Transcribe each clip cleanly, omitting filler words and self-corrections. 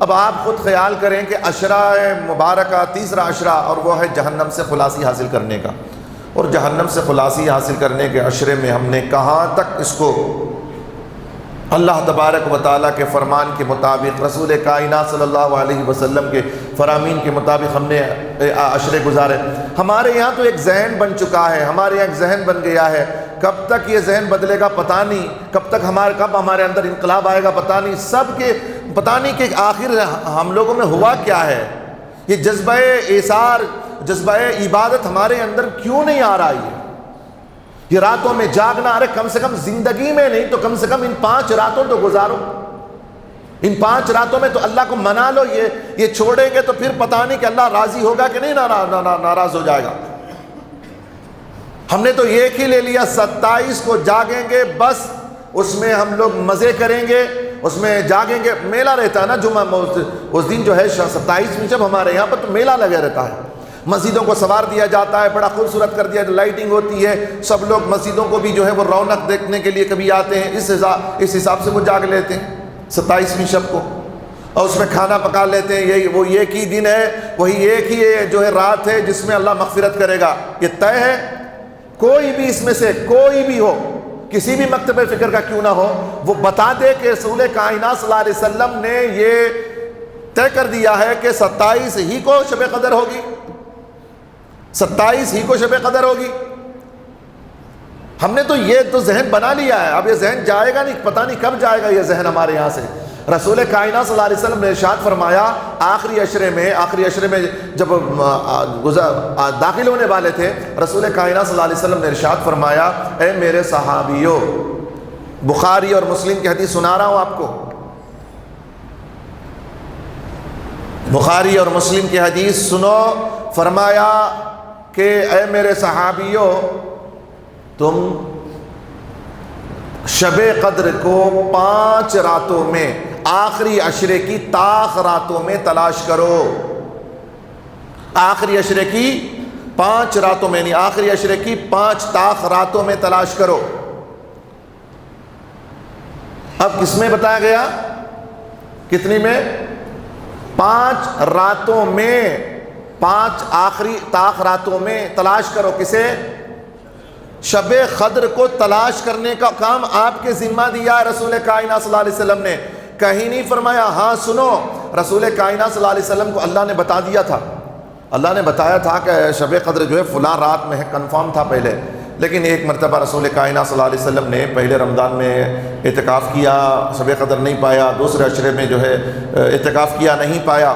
اب آپ خود خیال کریں کہ عشرہ مبارکہ تیسرا عشرہ، اور وہ ہے جہنم سے خلاصی حاصل کرنے کا، اور جہنم سے خلاصی حاصل کرنے کے عشرے میں ہم نے کہاں تک اس کو اللہ تبارک و تعالیٰ کے فرمان کے مطابق، رسول کائنات صلی اللہ علیہ وسلم کے فرامین کے مطابق ہم نے عشرے گزارے۔ ہمارے یہاں تو ایک ذہن بن چکا ہے، ہمارے یہاں ایک ذہن بن گیا ہے، کب تک یہ ذہن بدلے گا پتہ نہیں، کب ہمارے اندر انقلاب آئے گا پتہ نہیں، سب کے پتہ نہیں کہ آخر ہم لوگوں میں ہوا کیا ہے، یہ جذبہ ایثار، جذبہ عبادت ہمارے اندر کیوں نہیں آ رہا ہے؟ یہ راتوں میں جاگنا، ارے کم سے کم زندگی میں نہیں تو کم سے کم ان 5 راتوں تو گزارو، ان 5 راتوں میں تو اللہ کو منا لو۔ یہ چھوڑیں گے تو پھر پتہ نہیں کہ اللہ راضی ہوگا کہ نہیں ناراض ہو جائے گا۔ ہم نے تو ایک ہی لے لیا، 27 کو جاگیں گے، بس اس میں ہم لوگ مزے کریں گے، اس میں جاگیں گے۔ میلہ رہتا ہے نا جمعہ، اس دن جو ہے 27 میں جب ہمارے یہاں پر تو میلہ لگا رہتا ہے، مسجدوں کو سنوار دیا جاتا ہے، بڑا خوبصورت کر دیا، لائٹنگ ہوتی ہے، سب لوگ مسجدوں کو بھی جو ہے وہ رونق دیکھنے کے لیے کبھی آتے ہیں، اس حساب سے وہ جاگ لیتے ہیں 27ویں شب کو، اور اس میں کھانا پکا لیتے ہیں۔ وہ ایک ہی دن ہے، وہی ایک ہی جو ہے رات ہے جس میں اللہ مغفرت کرے گا، یہ طے ہے۔ کوئی بھی اس میں سے کوئی بھی ہو، کسی بھی مکتب فکر کا کیوں نہ ہو، وہ بتا دے کہ رسول کائنات صلی اللہ علیہ وسلم نے یہ طے کر دیا ہے کہ 27 ہی کو شب قدر ہوگی، 27 ہی کو شب قدر ہوگی۔ ہم نے تو یہ تو ذہن بنا لیا ہے، اب یہ ذہن جائے گا نہیں، پتہ نہیں کب جائے گا یہ ذہن ہمارے یہاں سے۔ رسول کائنات صلی اللہ علیہ وسلم نے ارشاد فرمایا، آخری عشرے میں جب داخل ہونے والے تھے، رسول کائنات صلی اللہ علیہ وسلم نے ارشاد فرمایا، اے میرے صحابیوں، بخاری اور مسلم کی حدیث سنا رہا ہوں آپ کو، بخاری اور مسلم کی حدیث سنو، فرمایا کہ اے میرے صحابیوں، تم شب قدر کو 5 راتوں میں، آخری عشرے کی طاق راتوں میں تلاش کرو۔ آخری عشرے کی 5 راتوں میں، یعنی آخری عشرے کی 5 طاق راتوں میں تلاش کرو۔ اب کس میں بتایا گیا؟ کتنی میں؟ 5 راتوں میں، 5 آخری طاق راتوں میں تلاش کرو۔ کسے؟ شب قدر کو تلاش کرنے کا کام آپ کے ذمہ دیا ہے رسول کائنات صلی اللہ علیہ وسلم نے، کہیں نہیں فرمایا۔ ہاں سنو، رسول کائنات صلی اللہ علیہ وسلم کو اللہ نے بتا دیا تھا، اللہ نے بتایا تھا کہ شب قدر جو ہے فلاں رات میں ہے، کنفرم تھا پہلے، لیکن ایک مرتبہ رسول کائنات صلی اللہ علیہ وسلم نے پہلے رمضان میں اعتکاف کیا، شب قدر نہیں پایا، دوسرے عشرے میں جو ہے اعتکاف کیا، نہیں پایا،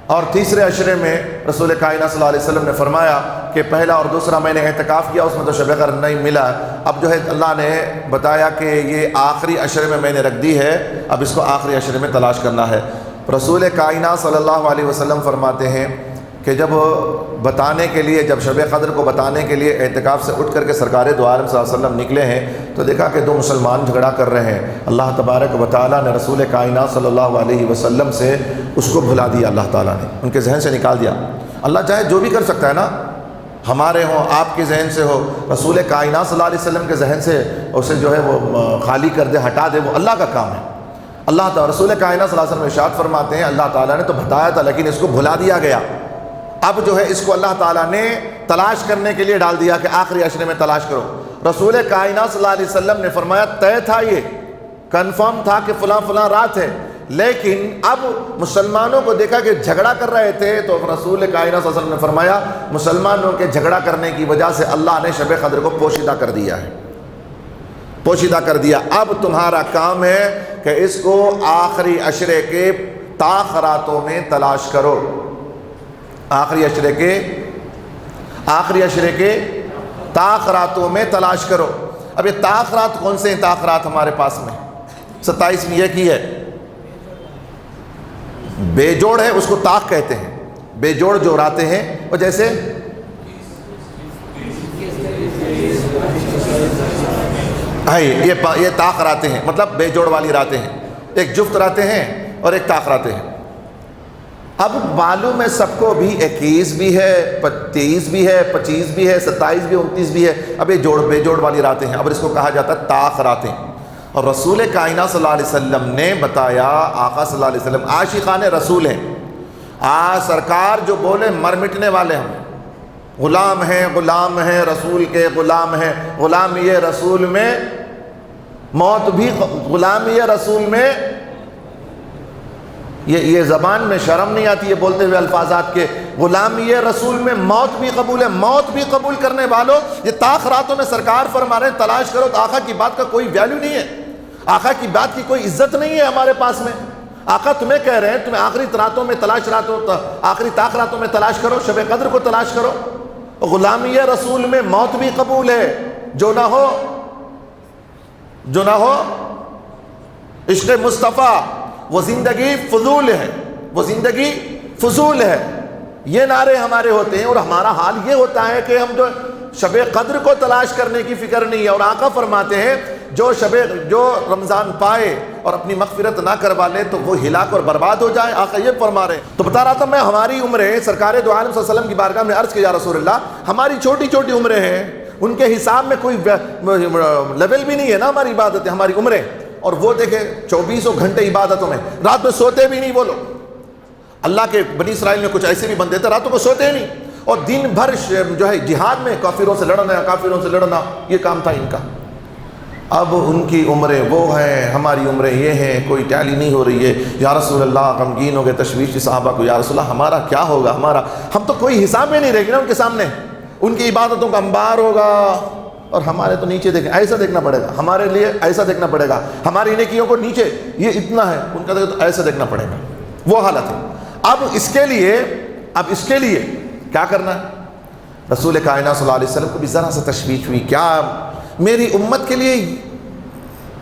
اور تیسرے عشرے میں رسول کائنات صلی اللہ علیہ وسلم نے فرمایا کہ پہلا اور دوسرا میں نے اعتکاف کیا، اس میں تو شب قدر نہیں ملا، اب جو ہے اللہ نے بتایا کہ یہ آخری عشرے میں نے رکھ دی ہے، اب اس کو آخری عشرے میں تلاش کرنا ہے۔ رسول کائنات صلی اللہ علیہ وسلم فرماتے ہیں کہ جب بتانے کے لیے، جب شب قدر کو بتانے کے لیے اعتکاف سے اٹھ کر کے سرکار دو عالم صلی اللہ علیہ وسلم نکلے ہیں، تو دیکھا کہ 2 مسلمان جھگڑا کر رہے ہیں۔ اللہ تبارک و تعالیٰ نے رسول کائنات صلی اللہ علیہ وسلم سے اس کو بھلا دیا، اللہ تعالیٰ نے ان کے ذہن سے نکال دیا۔ اللہ چاہے جو بھی کر سکتا ہے نا، ہمارے ہوں، آپ کے ذہن سے ہو، رسول کائنات صلی اللہ علیہ وسلم کے ذہن سے اسے جو ہے وہ خالی کر دے، ہٹا دے، وہ اللہ کا کام ہے۔ اللہ تعالیٰ رسول کائنات صلی اللہ علیہ وسلم ارشاد فرماتے ہیں، اللہ تعالیٰ نے تو بتایا تھا لیکن اس کو بھلا دیا گیا، اب جو ہے اس کو اللہ تعالیٰ نے تلاش کرنے کے لیے ڈال دیا کہ آخری عشرے میں تلاش کرو۔ رسول کائنات صلی اللہ علیہ وسلم نے فرمایا، طے تھا، یہ کنفرم تھا کہ فلاں فلاں رات ہے، لیکن اب مسلمانوں کو دیکھا کہ جھگڑا کر رہے تھے، تو رسول کائنات صلی اللہ علیہ وسلم نے فرمایا، مسلمانوں کے جھگڑا کرنے کی وجہ سے اللہ نے شب قدر کو پوشیدہ کر دیا ہے، پوشیدہ کر دیا۔ اب تمہارا کام ہے کہ اس کو آخری عشرے کے طاق راتوں میں تلاش کرو، آخری عشرے کے طاق راتوں میں تلاش کرو۔ اب یہ طاق رات کون سے ہیں؟ طاق رات ہمارے پاس میں 27 یہ کی ہے، بے جوڑ ہے، اس کو طاق کہتے ہیں، بے جوڑ جو راتیں ہیں، وہ جیسے یہ طاق راتیں ہیں، مطلب بے جوڑ والی راتیں ہیں، ایک جفت راتیں ہیں اور ایک طاق راتیں ہیں۔ اب معلوم ہے سب کو بھی 21 بھی ہے، 23 بھی ہے، 25 بھی ہے، 27 بھی، 29 بھی ہے، اب یہ بے جوڑ والی راتیں ہیں، اب اس کو کہا جاتا ہے طاق راتیں۔ اور رسول کائنات صلی اللہ علیہ وسلم نے بتایا، آقا صلی اللہ علیہ وسلم عاشقان رسول ہیں، سرکار جو بولے مر مٹنے والے ہم، غلام ہیں رسول کے، غلام ہیں، غلامی رسول میں موت بھی، غلامی رسول میں یہ زبان میں شرم نہیں آتی ہے بولتے ہوئے الفاظات کے، غلامی رسول میں موت بھی قبول ہے، موت بھی قبول کرنے والوں، یہ طاق راتوں میں سرکار فرما رہے ہیں تلاش کرو، تو آقا کی بات کا کوئی ویلیو نہیں ہے، آقا کی بات کی کوئی عزت نہیں ہے ہمارے پاس میں۔ آقا تمہیں کہہ رہے ہیں تمہیں آخری راتوں میں آخری طاق راتوں میں تلاش کرو، شب قدر کو تلاش کرو، غلامی رسول میں موت بھی قبول ہے، جو نہ ہو عشق مصطفیٰ، وہ زندگی فضول ہے، یہ نعرے ہمارے ہوتے ہیں، اور ہمارا حال یہ ہوتا ہے کہ ہم جو شب قدر کو تلاش کرنے کی فکر نہیں ہے، اور آقا فرماتے ہیں جو رمضان پائے اور اپنی مغفرت نہ کروا لے تو وہ ہلاک اور برباد ہو جائے، آقا یہ فرما رہے ہیں۔ تو بتا رہا تھا میں ہماری عمریں سرکار دو عالم صلی اللہ علیہ وسلم کی بارگاہ میں عرض کیا، یا رسول اللہ ہماری چھوٹی چھوٹی عمریں ہیں، ان کے حساب میں کوئی لیول بھی نہیں ہے نا ہماری عبادتیں، ہماری عمریں، اور وہ دیکھیں 24 گھنٹے عبادتوں میں، رات میں سوتے بھی نہیں وہ لوگ۔ اللہ کے بنی اسرائیل میں کچھ ایسے بھی بندے تھے راتوں کو سوتے ہی نہیں، اور دن بھر جو ہے جہاد میں کافروں سے لڑنا یہ کام تھا ان کا۔ اب ان کی عمریں وہ ہیں، ہماری عمریں یہ ہیں، کوئی ٹیلی نہیں ہو رہی ہے۔ یا رسول اللہ غمگین ہو گئے، تشویش صحابہ کو، یا رسول اللہ ہمارا کیا ہوگا، ہم تو کوئی حساب میں نہیں رہے گی نا ان کے سامنے، ان کی عبادتوں کا انبار ہوگا، اور ہمارے تو نیچے دیکھیں، ایسا دیکھنا پڑے گا ہمارے لیے، ایسا دیکھنا پڑے گا ہماری نیکیوں کو، نیچے یہ اتنا ہے، ان کا تو ایسا دیکھنا پڑے گا، وہ حالت ہے۔ اب اس کے لیے کیا کرنا ہے؟ رسول کائنات صلی اللہ علیہ وسلم کو بھی ذرا سا تشویش ہوئی، کیا میری امت کے لیے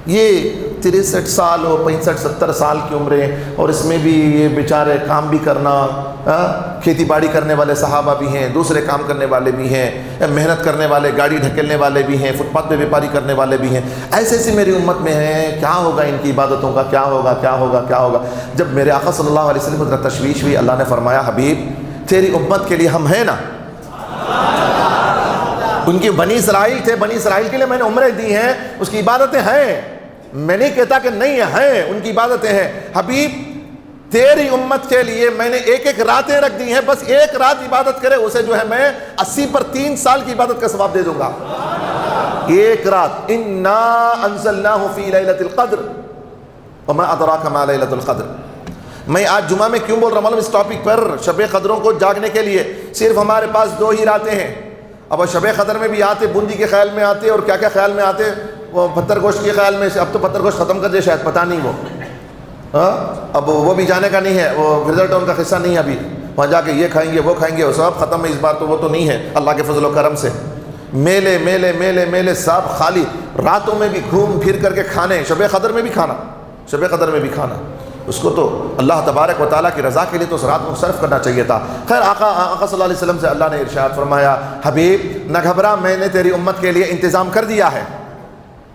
یہ 63 سال ہو، 65-70 سال کی عمریں، اور اس میں بھی یہ بیچارے کام بھی کرنا، کھیتی باڑی کرنے والے صحابہ بھی ہیں، دوسرے کام کرنے والے بھی ہیں، محنت کرنے والے، گاڑی ڈھکیلنے والے بھی ہیں، فٹ پاتھ پہ بیپاری کرنے والے بھی ہیں، ایسے میری امت میں ہیں، کیا ہوگا ان کی عبادتوں کا، کیا ہوگا۔ جب میرے آقا صلی اللہ علیہ وسلم کو تشویش ہوئی، اللہ نے فرمایا حبیب تیری امت کے لیے ہم ہیں نا، ان کی بنی اسرائیل تھے، بنی اسرائیل کے لیے میں نے عمریں دی ہیں، اس کی عبادتیں ہیں، میں نہیں کہتا کہ نہیں ہیں، ان کی عبادتیں ہیں، حبیب تیری امت کے لیے میں نے ایک راتیں رکھ دی ہیں، بس ایک رات عبادت کرے اسے جو ہے میں 80 پر 3 سال کی عبادت کا ثواب دے دوں گا۔ ایک رات، انا انزلناہ فی لیلۃ القدر وما ادراک ما لیلۃ القدر۔ میں آج جمعہ میں کیوں بول رہا ہوں اس ٹاپک پر؟ شب قدروں کو جاگنے کے لیے صرف ہمارے پاس 2 ہی راتیں ہیں۔ اب شب قدر میں بھی آتے، بوندی کے خیال میں آتے، اور کیا کیا خیال میں آتے، وہ پتھر گوشت کے خیال میں، اب تو پتھر گوشت ختم کر دے شاید، پتہ نہیں وہ، اب وہ بھی جانے کا نہیں ہے، وہ گرزر ٹاؤن کا قصہ نہیں ہے ابھی، وہاں جا کے یہ کھائیں گے وہ کھائیں گے، وہ سب ختم ہے اس بار، تو وہ تو نہیں ہے اللہ کے فضل و کرم سے۔ میلے سب خالی، راتوں میں بھی گھوم پھر کر کے کھانے، شب قدر میں بھی کھانا، اس کو تو اللہ تبارک و تعالیٰ کی رضا کے لیے تو اس رات کو صرف کرنا چاہیے تھا۔ خیر آقا صلی اللہ علیہ وسلم سے اللہ نے ارشاد فرمایا حبیب نہ گھبرا، میں نے تیری امت کے لیے انتظام کر دیا ہے۔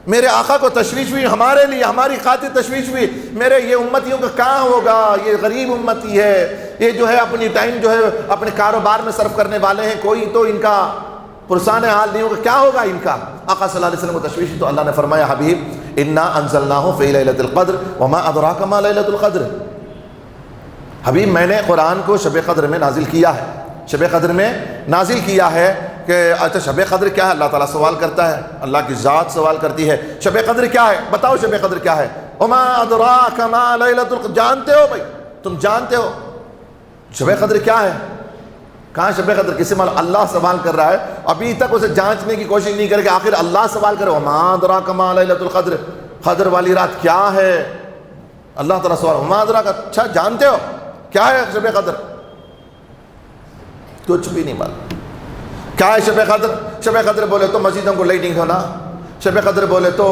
میرے آقا کو تشویش ہوئی، ہمارے لیے ہماری خاطر تشویش ہوئی، میرے یہ امتیوں کا کہاں ہوگا، یہ غریب امتی ہے، یہ جو ہے اپنی ٹائم جو ہے اپنے کاروبار میں صرف کرنے والے ہیں، کوئی تو ان کا پرسان حال نہیں ہوگا، کیا ہوگا ان کا۔ آقا صلی اللہ علیہ وسلم کو تشویش ہوئی تو اللہ نے فرمایا حبیب انا انزلناہ فی لیلۃ القدر وما ادراک ما لیلۃ القدر۔ حبیب میں نے قرآن کو شب قدر میں نازل کیا ہے، شب قدر میں نازل کیا ہے کہ اچھا شب قدر کیا ہے؟ اللہ تعالیٰ سوال کرتا ہے، اللہ کی ذات سوال کرتی ہے شب قدر کیا ہے، بتاؤ شب قدر کیا ہے؟ وما ادراک ما لیلۃ القدر۔ جانتے ہو بھائی، تم جانتے ہو شب قدر کیا ہے؟ کہاں شب قدر کسی معلوم؟ اللہ سوال کر رہا ہے، ابھی تک اسے جانچنے کی کوشش نہیں کرے کہ آخر اللہ سوال کرے وما ادراک ما لیلۃ القدر، قدر والی رات کیا ہے؟ اللہ تعالیٰ سوال وما ادراک، اچھا جانتے ہو کیا ہے شب قدر؟ کچھ بھی نہیں معلوم کیا ہے شب قدر۔ شب قدر بولے تو مسجدوں کو لائٹنگ ہونا، شب قدر بولے تو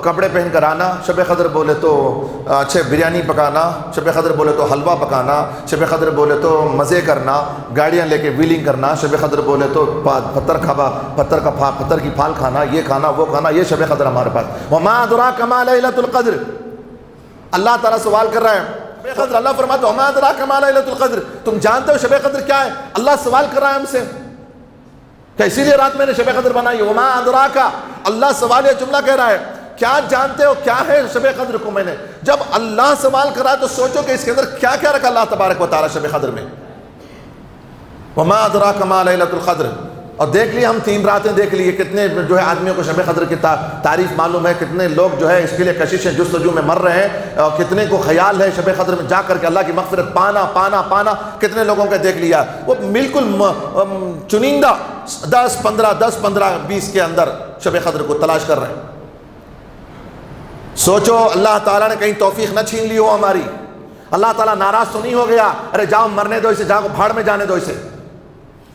کپڑے پہن کر آنا، شب قدر بولے تو اچھے بریانی پکانا، شب قدر بولے تو حلوہ پکانا، شب قدر بولے تو مزے کرنا، گاڑیاں لے کے ویلنگ کرنا، شب قدر بولے تو پتھر کی پھال کھانا، یہ کھانا وہ کھانا، یہ شب قدر ہمارے پاس۔ وما ادراک ما لیلۃ القدر، اللہ تعالیٰ سوال کر رہا ہے شب قدر، اللہ فرماتا ہے وما ادراک ما لیلۃ القدر، تم جانتے ہو شب قدر کیا ہے؟ اللہ سوال کر رہا ہے ہم سے کہ اسی لیے رات میں نے شب قدر بنائی۔ وما ادراک، اللہ سوال یہ جملہ کہہ رہا ہے کیا جانتے ہو کیا ہے شب قدر کو؟ میں نے جب اللہ سوال کرا تو سوچو کہ اس کے اندر کیا کیا رکھا اللہ تبارک و تعالیٰ شب قدر میں. وما ادراک ما لیلۃ القدر. اور دیکھ لیے ہم 3 راتیں دیکھ لیے، کتنے جو ہے آدمیوں کو شب قدر کی تعریف معلوم ہے، کتنے لوگ جو ہے اس کے لیے کشش جستجو میں مر رہے ہیں، اور کتنے کو خیال ہے شب قدر میں جا کر کے اللہ کی مغفرت پانا. کتنے لوگوں کا دیکھ لیا وہ بالکل چنندہ 10 15 20 کے اندر شب قدر کو تلاش کر رہے ہیں. سوچو اللہ تعالیٰ نے کہیں توفیق نہ چھین لی ہو ہماری، اللہ تعالیٰ ناراض تو نہیں ہو گیا، ارے جاؤ مرنے دو اسے، جاؤ بھاڑ میں جانے دو اسے.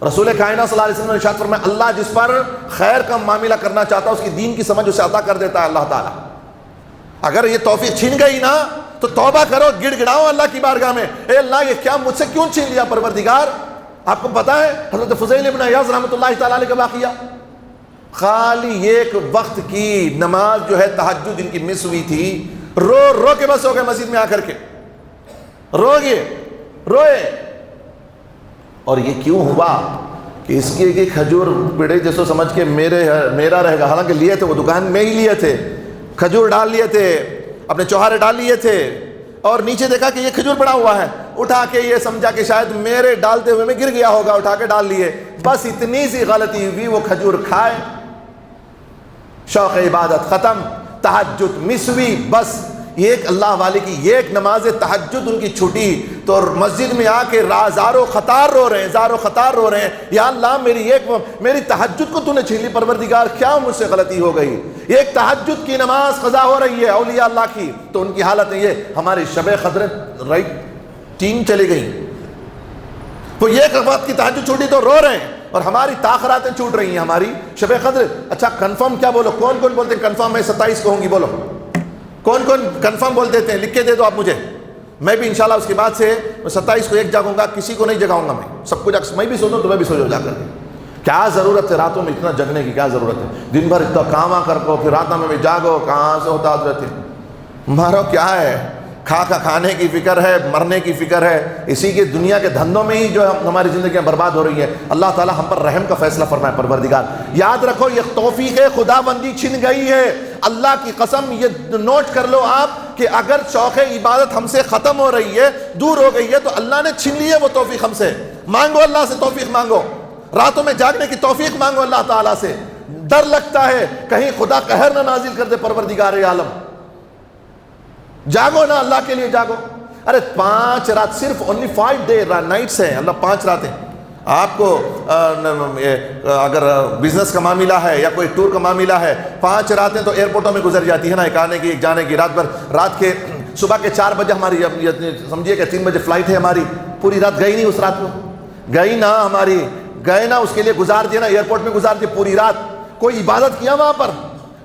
رسول کائنات صلی اللہ علیہ وسلم نے ارشاد فرمایا اللہ جس پر خیر کا معاملہ کرنا چاہتا ہے اس کی دین کی سمجھ اسے عطا کر دیتا ہے اللہ تعالیٰ. اگر یہ توفیق چھین گئی نا تو توبہ کرو، گڑ گڑاؤ اللہ کی بارگاہ میں، اے اللہ یہ کیا مجھ سے کیوں چھین لیا پروردگار. آپ کو پتا ہے حضرت فضیل ابن عیاض رحمۃ اللہ تعالیٰ علیہ کا واقعہ، خالی ایک وقت کی نماز جو ہے تہجد ان کی مس ہوئی تھی، رو کے بس ہو گئے مسجد میں آ کر کے، روئے. اور یہ کیوں ہوا کہ اس کی ایک کھجور پیڑے جیسو سمجھ کے میرا رہے گا، حالانکہ لیے تھے وہ دکان میں ہی لیے تھے، کھجور ڈال لیے تھے، اپنے چوہارے ڈال لیے تھے، اور نیچے دیکھا کہ یہ کھجور پڑا ہوا ہے، اٹھا کے یہ سمجھا کہ شاید میرے ڈالتے ہوئے میں گر گیا ہوگا، اٹھا کے ڈال لیے. بس اتنی سی غلطی ہوئی، وہ کھجور کھائے، شوق عبادت ختم، تہجد مس ہوئی. بس ایک اللہ والے کی ایک نماز تہجد ان کی چھوٹی تو مسجد میں آ کے زارو خطار رو رہے ہیں، یا اللہ میری تہجد کو تو نے چھین لی پروردگار، کیا مجھ سے غلطی ہو گئی. ایک تہجد کی نماز قضا ہو رہی ہے اولیاء اللہ کی، تو ان کی حالت ہے یہ ہماری شب قدر رائٹ 3 چلی گئی، تو ایک وقت کی تہجد چھوٹی تو رو رہے ہیں، اور ہماری تاخراتیں چھوٹ رہی ہیں ہماری شب قدر. اچھا کنفرم کیا بولو، کون بولتے ہیں کنفرم میں 27 کو ہوں گی؟ بولو کون کنفرم بول دیتے ہیں، لکھ کے دے دو آپ مجھے. میں بھی انشاءاللہ اس کے بعد سے 27 کو ایک جاگوں گا، کسی کو نہیں جگاؤں گا، میں سب کو میں بھی سو جاؤں، تمہیں بھی سو جاؤ جا کر کے. کیا ضرورت ہے راتوں میں اتنا جگنے کی، کیا ضرورت ہے؟ دن بھر اتنا کام کر کو پھر راتوں میں بھی جاگو، کہاں سے ہوتا حضرت؟ مارو کیا ہے، کھانے کی فکر ہے، مرنے کی فکر ہے، اسی کے دنیا کے دھندوں میں ہی جو ہماری زندگیاں برباد ہو رہی ہیں. اللہ تعالیٰ ہم پر رحم کا فیصلہ فرمائے پروردگار. یاد رکھو یہ توفیق خدا بندی چھن گئی ہے، اللہ کی قسم یہ نوٹ کر لو آپ کہ اگر شوق عبادت ہم سے ختم ہو رہی ہے، دور ہو گئی ہے، تو اللہ نے چھن لی ہے وہ توفیق ہم سے. مانگو اللہ سے توفیق مانگو، راتوں میں جاگنے کی توفیق مانگو اللہ تعالیٰ سے. ڈر لگتا ہے کہیں خدا قہر نہ نازل کر دے پروردگار عالم. جاگو نا اللہ کے لیے جاگو. ارے 5 رات صرف only 5 day nights ہیں، اللہ 5 راتیں. آپ کو اگر بزنس کا معاملہ ہے یا کوئی ٹور کا معاملہ ہے، 5 راتیں تو ایئرپورٹوں میں گزر جاتی ہے نا، ایک آنے کی ایک جانے کی. رات کے صبح کے 4 بجے ہماری سمجھیے کہ 3 بجے فلائٹ ہے ہماری، پوری رات گئی نہیں اس رات کو، گئی نا ہماری، گئے نا اس کے لیے گزار دیا نا، ایئرپورٹ میں گزار دیا پوری رات. کوئی عبادت کیا وہاں پر؟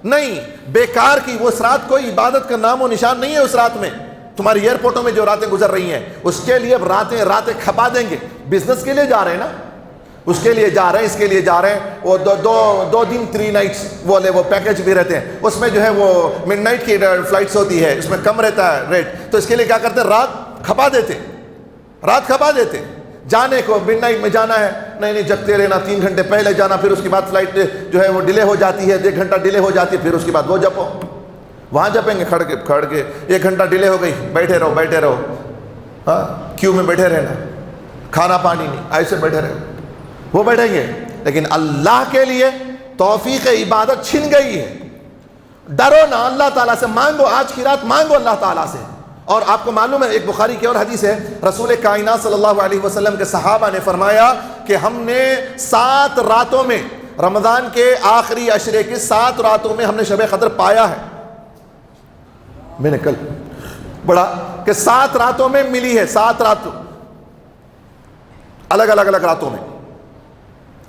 نہیں، بیکار کی وہ رات، کوئی عبادت کا نام و نشان نہیں ہے اس رات میں. تمہاری ایئرپورٹوں میں جو راتیں گزر رہی ہیں اس کے لیے اب راتیں کھپا دیں گے. بزنس کے لیے جا رہے ہیں نا، اس کے لیے جا رہے ہیں، اس کے لیے جا رہے ہیں. وہ دو دن 3 nights وہ پیکج بھی رہتے ہیں، اس میں جو ہے وہ مڈ نائٹ کی فلائٹس ہوتی ہے، اس میں کم رہتا ہے ریٹ. تو اس کے لیے کیا کرتے ہیں، رات کھپا دیتے. جانے کو مڈ نائٹ میں جانا ہے، نہیں جگتے رہنا، 3 گھنٹے پہلے جانا، پھر اس کے بعد فلائٹ جو ہے وہ ڈیلے ہو جاتی ہے، 1 گھنٹہ ڈیلے ہو جاتی ہے، پھر اس کے بعد وہ جپو، وہاں جپیں گے کھڑ کے 1 گھنٹہ ڈیلے ہو گئی، بیٹھے رہو، ہاں کیوں میں بیٹھے رہنا، کھانا پانی نہیں، ایسے بیٹھے رہو، وہ بیٹھیں گے. لیکن اللہ کے لیے توفیق عبادت چھن گئی ہے. ڈرو نا اللہ تعالیٰ سے، مانگو، آج کی رات مانگو اللہ تعالیٰ سے. اور آپ کو معلوم ہے ایک بخاری کی اور حدیث ہے، رسول کائنات صلی اللہ علیہ وسلم کے صحابہ نے فرمایا کہ ہم نے 7 راتوں میں، رمضان کے آخری عشرے کی 7 راتوں میں ہم نے شب قدر پایا ہے. میں نے کل پڑھا کہ 7 راتوں میں ملی ہے، 7 راتوں الگ راتوں میں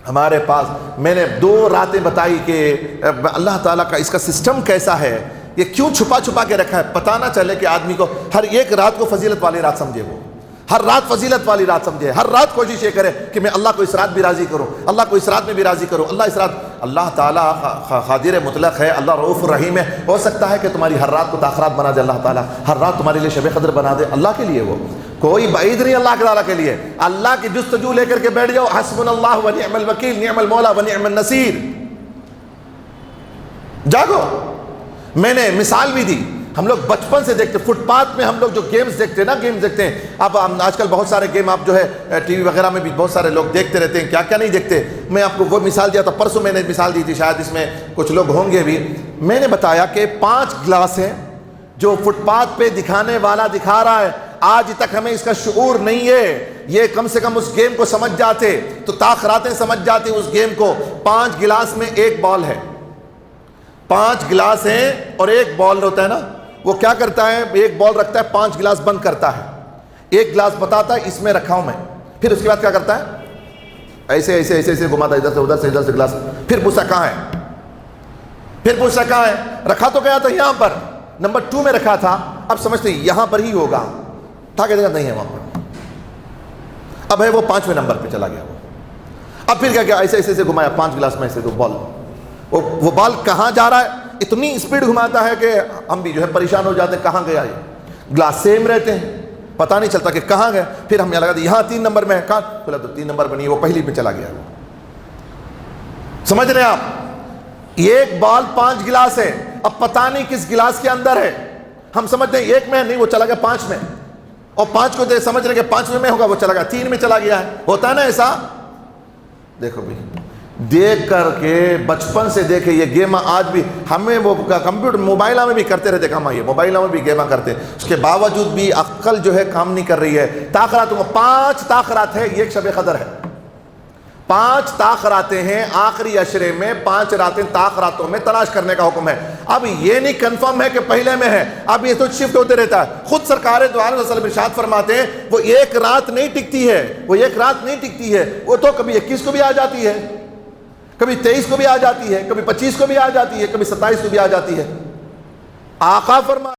ہمارے پاس. میں نے 2 راتیں بتائی کہ اللہ تعالیٰ کا اس کا سسٹم کیسا ہے، یہ کیوں چھپا کے رکھا ہے. پتہ نہ چلے کہ آدمی کو ہر ایک رات کو فضیلت والی رات سمجھے، وہ ہر رات فضیلت والی رات سمجھے، ہر رات کوشش یہ کرے کہ میں اللہ کو اس رات بھی راضی کروں، اللہ کو اس رات میں بھی راضی کروں. اللہ تعالیٰ قادر مطلق ہے، اللہ رؤوف الرحیم ہے. ہو سکتا ہے کہ تمہاری ہر رات کو تاخرات بنا دے اللہ تعالیٰ، ہر رات تمہارے لیے شب قدر بنا دے. اللہ کے لیے وہ کوئی بعید نہیں، اللہ تعالیٰ کے لیے. اللہ کی جستجو لے کر کے بیٹھ جاؤ، حسبنا اللہ و نعم الوکیل، نعم المولا و نعم النصیر. جاگو، میں نے مثال بھی دی، ہم لوگ بچپن سے دیکھتے، فٹ پاتھ میں ہم لوگ جو گیمز دیکھتے ہیں نا، گیمز دیکھتے ہیں، اب آج کل بہت سارے گیم آپ جو ہے ٹی وی وغیرہ میں بھی بہت سارے لوگ دیکھتے رہتے ہیں، کیا کیا نہیں دیکھتے. میں آپ کو وہ مثال دیا تھا پرسوں، میں نے مثال دی تھی، شاید اس میں کچھ لوگ ہوں گے بھی. میں نے بتایا کہ 5 گلاس ہیں جو فٹ پاتھ پہ دکھانے والا دکھا رہا ہے، آج تک ہمیں اس کا شعور نہیں ہے. یہ کم سے کم اس گیم کو سمجھ جاتے تو تاخراتیں سمجھ جاتی اس گیم کو. 5 گلاس میں 1 بال ہے، 5 گلاس ہیں اور 1 بال ہوتا ہے نا، وہ کیا کرتا ہے، 1 بال رکھتا ہے، 5 گلاس بند کرتا ہے، 1 گلاس بتاتا ہے اس میں رکھا ہوں میں، پھر اس کے بعد کیا کرتا ہے، ایسے ایسے ایسے ایسے گھماتا ہے، ادھر سے گلاس، پھر پوچھتا کہاں ہے، پھر پوچھتا کہاں ہے، رکھا تو گیا تھا یہاں پر، نمبر 2 میں رکھا تھا، اب سمجھتے یہاں پر ہی ہوگا، تھا کہ نہیں ہے وہاں پر، اب ہے وہ 5ویں نمبر پہ چلا گیا وہ. اب پھر کیا کیا، ایسے ایسے گھمایا 5 گلاس میں سے تو بال، وہ بال کہاں جا رہا ہے، اتنی اسپیڈ گھماتا ہے کہ ہم بھی جو ہے پریشان ہو جاتے ہیں، کہاں گیا یہ، گلاس سیم رہتے ہیں، پتہ نہیں چلتا کہ کہاں گئے. پھر ہم لگا یہاں 3 نمبر میں ہے، کہاں بولا تو 3 نمبر بنی، وہ پہلی پہ چلا گیا. سمجھ رہے ہیں آپ، 1 بال 5 گلاس ہے، اب پتہ نہیں کس گلاس کے اندر ہے، ہم سمجھتے ہیں 1 میں نہیں، وہ چلا گیا 5 میں، اور 5 کو سمجھ رہے کہ 5ویں میں ہوگا، وہ چلا گیا 3 میں چلا گیا ہے. ہوتا ہے نا ایسا. دیکھو بھی دیکھ کر کے بچپن سے دیکھے یہ گیم، آج بھی ہمیں وہ کمپیوٹر موبائلوں میں بھی کرتے رہتے کام، یہ موبائلوں میں بھی گیمہ کرتے ہیں، اس کے باوجود بھی عقل جو ہے کام نہیں کر رہی ہے. تاخراتوں کو 5 تاخرات ہے، یہ ایک شب قدر ہے، 5 تاخراتیں ہیں آخری عشرے میں، 5 راتیں تاخراتوں میں تلاش کرنے کا حکم ہے. اب یہ نہیں کنفرم ہے کہ پہلے میں ہے، اب یہ تو شفٹ ہوتے رہتا ہے. خود سرکار دو عالم صلی اللہ علیہ وسلم ارشاد فرماتے ہیں وہ 1 رات نہیں ٹکتی ہے، وہ 1 رات نہیں ٹکتی ہے، وہ تو کبھی 21 کو بھی آ جاتی ہے، کبھی 23 کو بھی آ جاتی ہے، کبھی 25 کو بھی آ جاتی ہے، کبھی 27 کو بھی آ جاتی ہے. آقا فرما